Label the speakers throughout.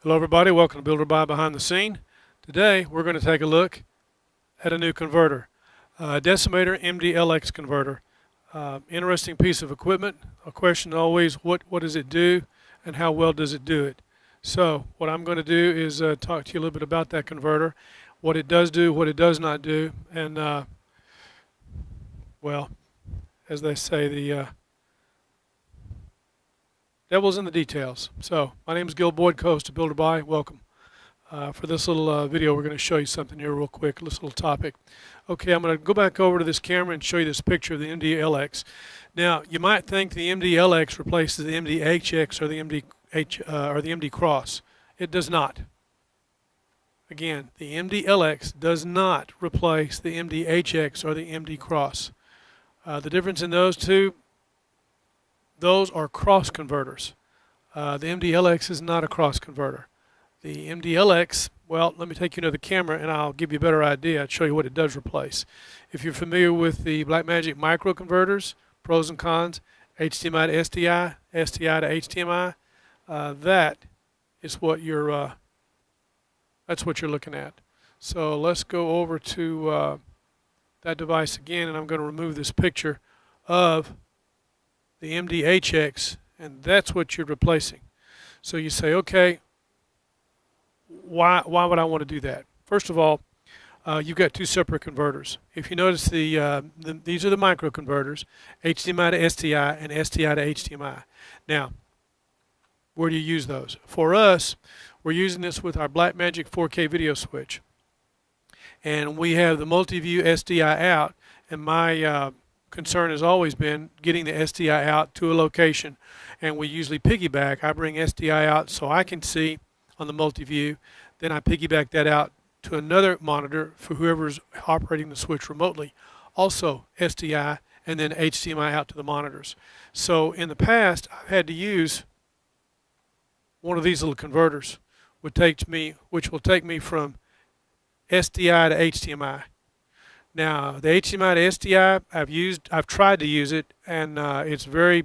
Speaker 1: Hello everybody, welcome to Builder Buy Behind the Scene. Today we're going to take a look at a new converter, Decimator MDLX converter. Interesting piece of equipment. A question always, what does it do and how well does it do it? So what I'm going to do is talk to you a little bit about that converter, what it does do, what it does not do, and well, as they say, the devil's in the details. So, my name is Gil Boyd, co-host of Builder Buy. Welcome. For this little video, we're going to show you something here real quick, this little topic. Okay, I'm going to go back over to this camera and show you this picture of the MDLX. Now, you might think the MDLX replaces the MDHX or the MD Cross. It does not. Again, the MDLX does not replace the MDHX or the MD Cross. The difference in those two, those are cross converters. The MDLX is not a cross converter. The MDLX, well, let me take you to the camera and I'll give you a better idea. I'll show you what it does replace. If you're familiar with the Blackmagic micro converters, pros and cons, HDMI to SDI, SDI to HDMI, that is what you're that's what you're looking at. So let's go over to that device again, and I'm going to remove this picture of the MDHX, and that's what you're replacing. So you say, okay, why would I want to do that? First of all, you've got two separate converters. If you notice, these are the micro converters, HDMI to SDI and SDI to HDMI. Now, where do you use those? For us, we're using this with our Blackmagic 4K video switch. And we have the MultiView SDI out, and my concern has always been getting the SDI out to a location, and we usually piggyback. I bring SDI out so I can see on the MultiView, then I piggyback that out to another monitor for whoever's operating the switch remotely, also SDI, and then HDMI out to the monitors. So in the past, I've had to use one of these little converters, which will take me from SDI to HDMI. Now, the HDMI to SDI, I've tried to use it, and it's very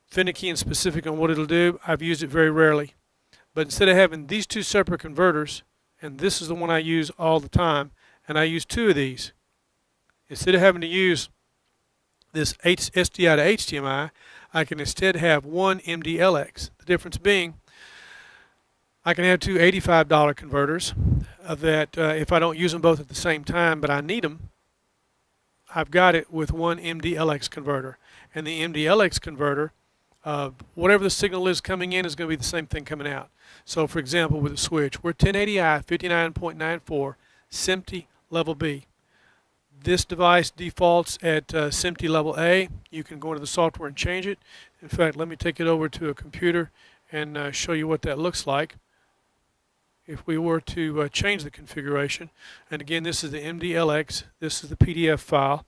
Speaker 1: finicky and specific on what it'll do. I've used it very rarely. But instead of having these two separate converters, and this is the one I use all the time, and I use two of these, instead of having to use this SDI to HDMI, I can instead have one MDLX. The difference being, I can have two $85 converters that if I don't use them both at the same time, but I need them, I've got it with one MDLX converter. And the MDLX converter, whatever the signal is coming in is going to be the same thing coming out. So for example, with a switch, we're 1080i 59.94 SMPTE level B. This device defaults at SMPTE level A. You can go into the software and change it. In fact, let me take it over to a computer and show you what that looks like. If we were to change the configuration, and again, this is the MDLX, this is the PDF file.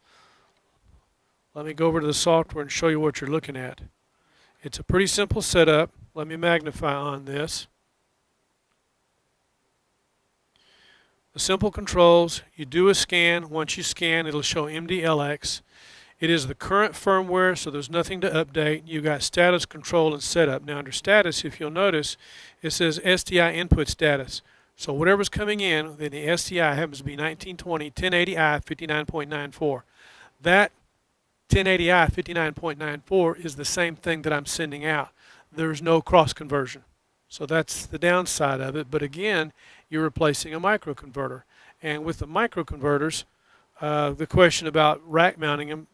Speaker 1: Let me go over to the software and show you what you're looking at. It's a pretty simple setup. Let me magnify on this. The simple controls, you do a scan. Once you scan, it'll show MDLX. It is the current firmware, so there's nothing to update. You've got status, control, and setup. Now under status, if you'll notice, it says SDI input status. So whatever's coming in, then the SDI happens to be 1920 1080i 59.94. That 1080i 59.94 is the same thing that I'm sending out. There's no cross conversion. So that's the downside of it. But again, you're replacing a microconverter. And with the microconverters, the question about rack mounting them,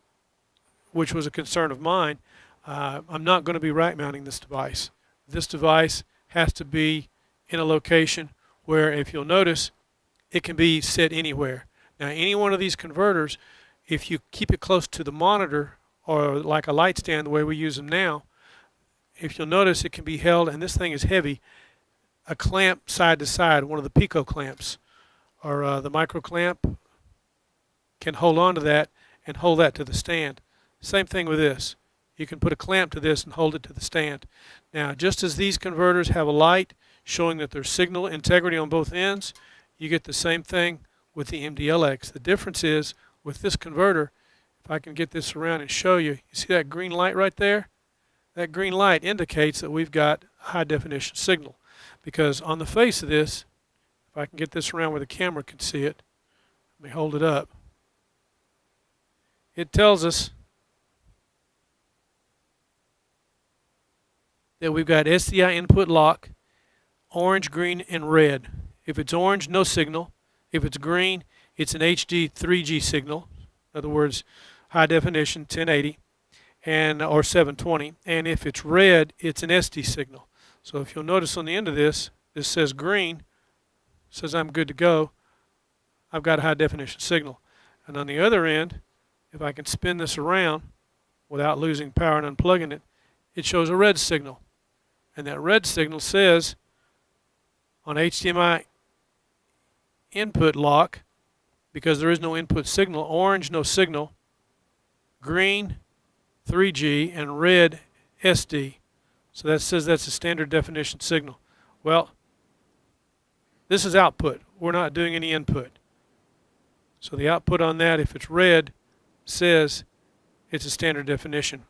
Speaker 1: which was a concern of mine, I'm not going to be rack mounting this device. This device has to be in a location where, if you'll notice, it can be set anywhere. Now, any one of these converters, if you keep it close to the monitor or like a light stand the way we use them now, if you'll notice, it can be held, and this thing is heavy, a clamp side to side, one of the Pico clamps or the MicroClamp can hold on to that and hold that to the stand. Same thing with this. You can put a clamp to this and hold it to the stand. Now, just as these converters have a light showing that there's signal integrity on both ends, you get the same thing with the MDLX. The difference is, with this converter, if I can get this around and show you, you see that green light right there? That green light indicates that we've got a high definition signal. Because on the face of this, if I can get this around where the camera can see it, let me hold it up. It tells us that we've got SDI input lock, orange, green, and red. If it's orange, no signal. If it's green, it's an HD 3G signal. In other words, high definition 1080 or 720. And if it's red, it's an SD signal. So if you'll notice on the end of this, this says green, says I'm good to go. I've got a high definition signal. And on the other end, if I can spin this around without losing power and unplugging it, it shows a red signal. And that red signal says on HDMI input lock, because there is no input signal, orange, no signal, green, 3G, and red, SD. So that says that's a standard definition signal. Well, this is output. We're not doing any input. So the output on that, if it's red, says it's a standard definition.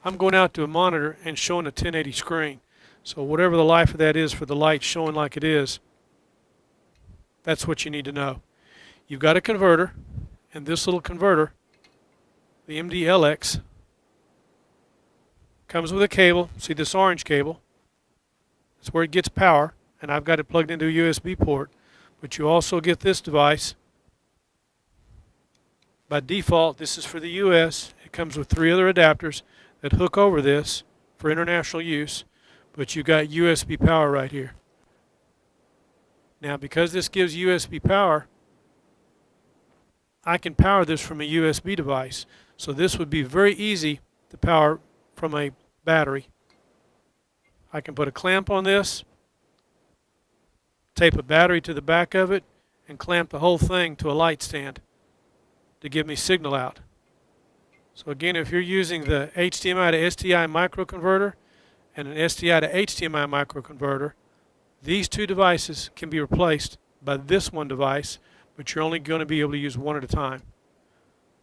Speaker 1: I'm going out to a monitor and showing a 1080 screen. So whatever the life of that is for the light showing like it is, that's what you need to know. You've got a converter, and this little converter, the MDLX, comes with a cable. See this orange cable? That's where it gets power, and I've got it plugged into a USB port. But you also get this device. By default, this is for the US. It comes with 3 other adapters that hook over this for international use, but you got USB power right here. Now, because this gives USB power, I can power this from a USB device. So this would be very easy to power from a battery. I can put a clamp on this, tape a battery to the back of it, and clamp the whole thing to a light stand to give me signal out. So again, if you're using the HDMI to SDI microconverter and an SDI to HDMI microconverter, these 2 devices can be replaced by this one device, but you're only going to be able to use one at a time.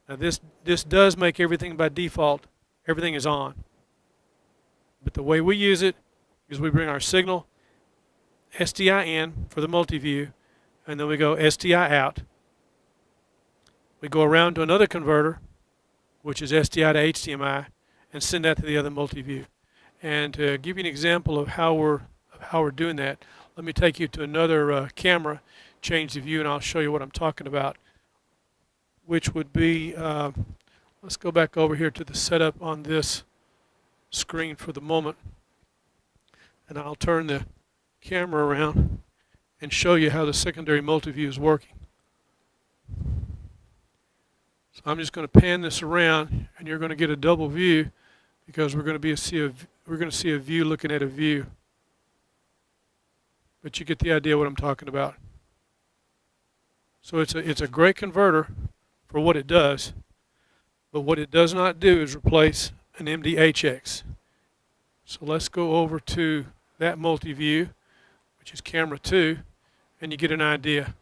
Speaker 1: Now this does make everything by default, everything is on. But the way we use it is we bring our signal SDI in for the MultiView, and then we go SDI out. We go around to another converter, which is SDI to HDMI, and send that to the other MultiView. And to give you an example of how we're doing that, let me take you to another camera, change the view, and I'll show you what I'm talking about, which would be, let's go back over here to the setup on this screen for the moment, and I'll turn the camera around and show you how the secondary MultiView is working. So I'm just going to pan this around, and you're going to get a double view because we're going to see a view looking at a view. But you get the idea what I'm talking about. So it's a great converter for what it does, but what it does not do is replace an MDHX. So let's go over to that MultiView, which is camera 2, and you get an idea.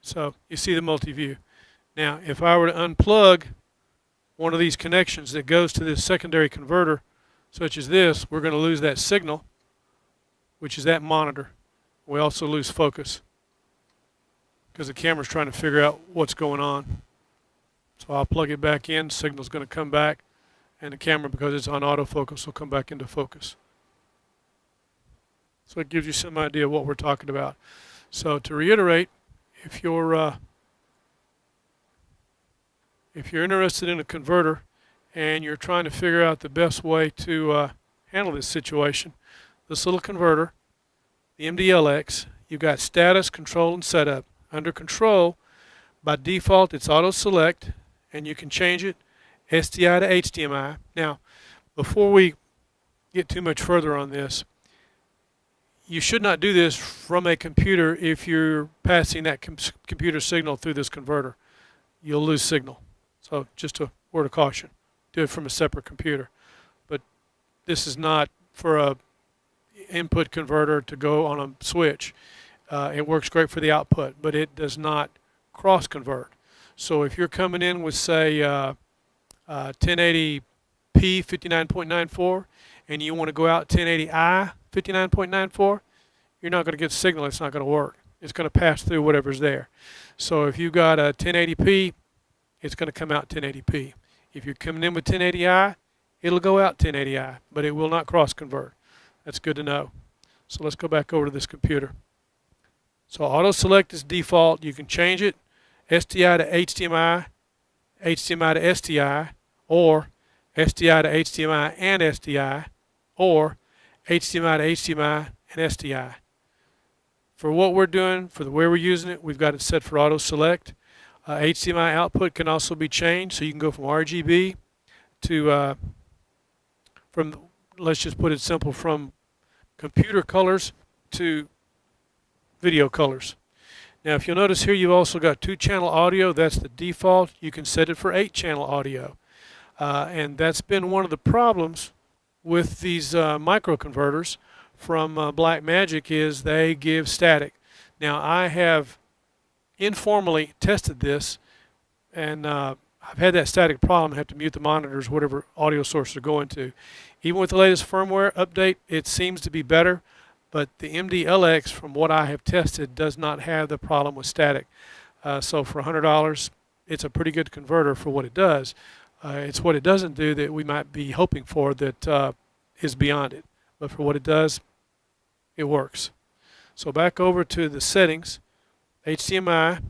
Speaker 1: So you see the MultiView. Now, if I were to unplug one of these connections that goes to this secondary converter, such as this, we're going to lose that signal, which is that monitor. We also lose focus because the camera's trying to figure out what's going on. So I'll plug it back in, signal's going to come back, and the camera, because it's on autofocus, will come back into focus. So it gives you some idea of what we're talking about. So to reiterate, if you're interested in a converter and you're trying to figure out the best way to handle this situation, this little converter, the MDLX, you've got status, control, and setup. Under control, by default, it's auto select, and you can change it SDI to HDMI. Now, before we get too much further on this, you should not do this from a computer if you're passing that computer signal through this converter. You'll lose signal. So just a word of caution. Do it from a separate computer. But this is not for a input converter to go on a switch. It works great for the output, but it does not cross convert. So if you're coming in with, say, 1080p 59.94 and you want to go out 1080i 59.94, you're not going to get signal. It's not going to work. It's going to pass through whatever's there. So if you've got a 1080p, it's going to come out 1080p. If you're coming in with 1080i, it'll go out 1080i, but it will not cross convert. That's good to know. So let's go back over to this computer. So auto select is default. You can change it SDI to HDMI, HDMI to SDI, or SDI to HDMI and SDI, or HDMI to HDMI and SDI. For what we're doing, for the way we're using it, we've got it set for auto select. HDMI output can also be changed, so you can go from RGB to, let's just put it simple, from computer colors to video colors. Now if you'll notice here, you've also got 2-channel audio. That's the default. You can set it for 8-channel audio. And that's been one of the problems with these microconverters from Blackmagic, is they give static. Now I have informally tested this, and I've had that static problem. I have to mute the monitors, whatever audio source they're going to. Even with the latest firmware update, it seems to be better, but the MDLX, from what I have tested, does not have the problem with static. So for $100, it's a pretty good converter for what it does. It's what it doesn't do that we might be hoping for that is beyond it. But for what it does, it works. So back over to the settings, HDMI,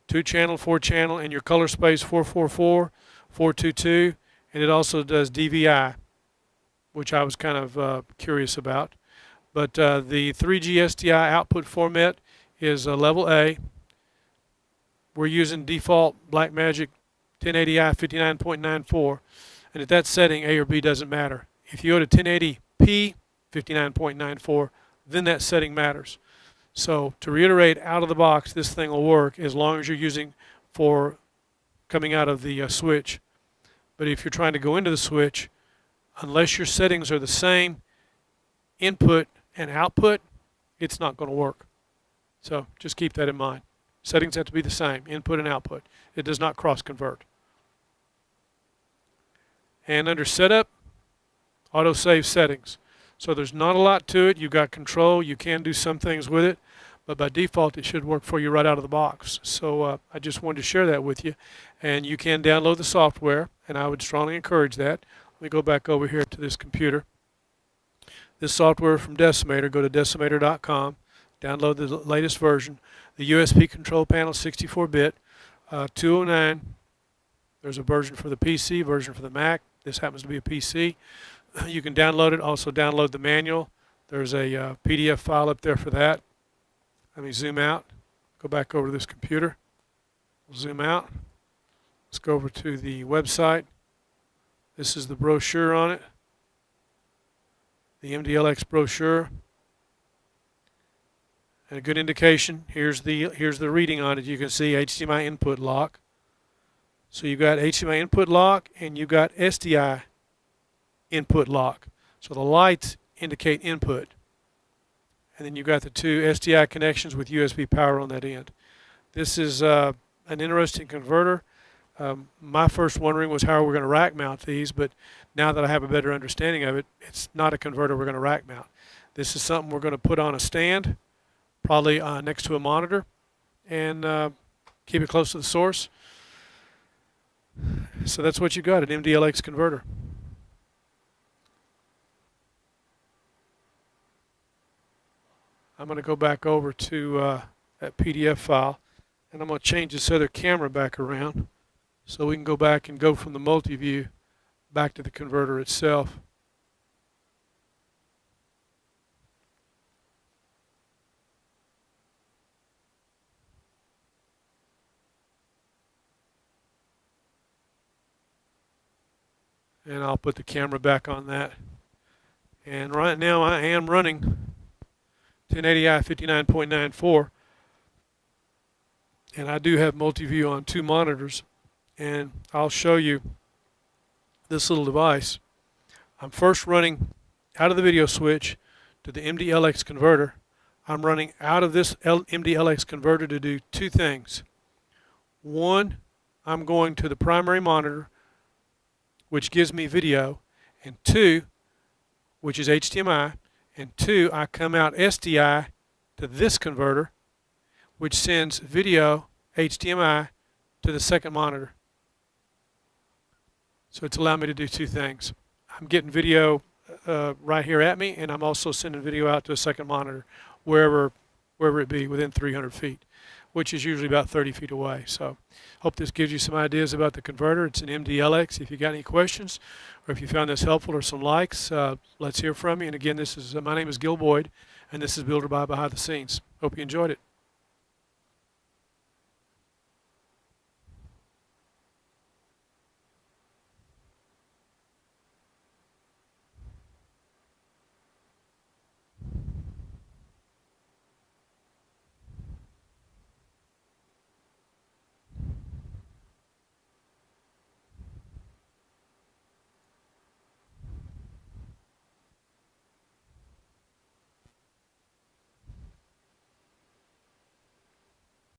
Speaker 1: 2-channel, 4-channel, and your color space 444, 422, and it also does DVI, which I was kind of curious about. But the 3G SDI output format is level A. We're using default Blackmagic 1080i 59.94, and at that setting, A or B doesn't matter. If you go to 1080p 59.94, then that setting matters. So to reiterate, out of the box, this thing will work as long as you're using for coming out of the switch. But if you're trying to go into the switch, unless your settings are the same input and output, it's not going to work. So just keep that in mind. Settings have to be the same, input and output. It does not cross convert. And under setup, autosave settings. So there's not a lot to it. You've got control. You can do some things with it, but by default it should work for you right out of the box. So I just wanted to share that with you. And you can download the software, and I would strongly encourage that. Let me go back over here to this computer. This software from Decimator. Go to decimator.com, download the latest version. The USB control panel, 64-bit, 209. There's a version for the PC, version for the Mac. This happens to be a PC. You can download it. Also download the manual. There's a PDF file up there for that. Let me zoom out. Go back over to this computer. We'll zoom out. Let's go over to the website. This is the brochure on it. The MDLX brochure. And a good indication, here's the reading on it. You can see HDMI input lock. So you've got HDMI input lock and you've got SDI input lock. So the lights indicate input. And then you've got the two SDI connections with USB power on that end. This is an interesting converter. My first wondering was how we're going to rack mount these, but now that I have a better understanding of it, it's not a converter we're going to rack mount. This is something we're going to put on a stand, probably next to a monitor, and keep it close to the source. So that's what you got, an MDLX converter. I'm going to go back over to that PDF file, and I'm going to change this other camera back around so we can go back and go from the MultiView back to the converter itself. And I'll put the camera back on that. And right now I am running 1080i 59.94, and I do have MultiView on 2 monitors, and I'll show you this little device. I'm first running out of the video switch to the MDLX converter. I'm running out of this MDLX converter to do 2 things. One, I'm going to the primary monitor, which gives me video, and 2, which is HDMI, And 2, I come out SDI to this converter, which sends video HDMI to the second monitor. So it's allowed me to do 2 things. I'm getting video right here at me, and I'm also sending video out to a second monitor wherever it be within 300 feet, which is usually about 30 feet away. So hope this gives you some ideas about the converter. It's an MDLX. If you got any questions or if you found this helpful or some likes, let's hear from you. And again, my name is Gil Boyd, and this is Builder by Behind the Scenes. Hope you enjoyed it.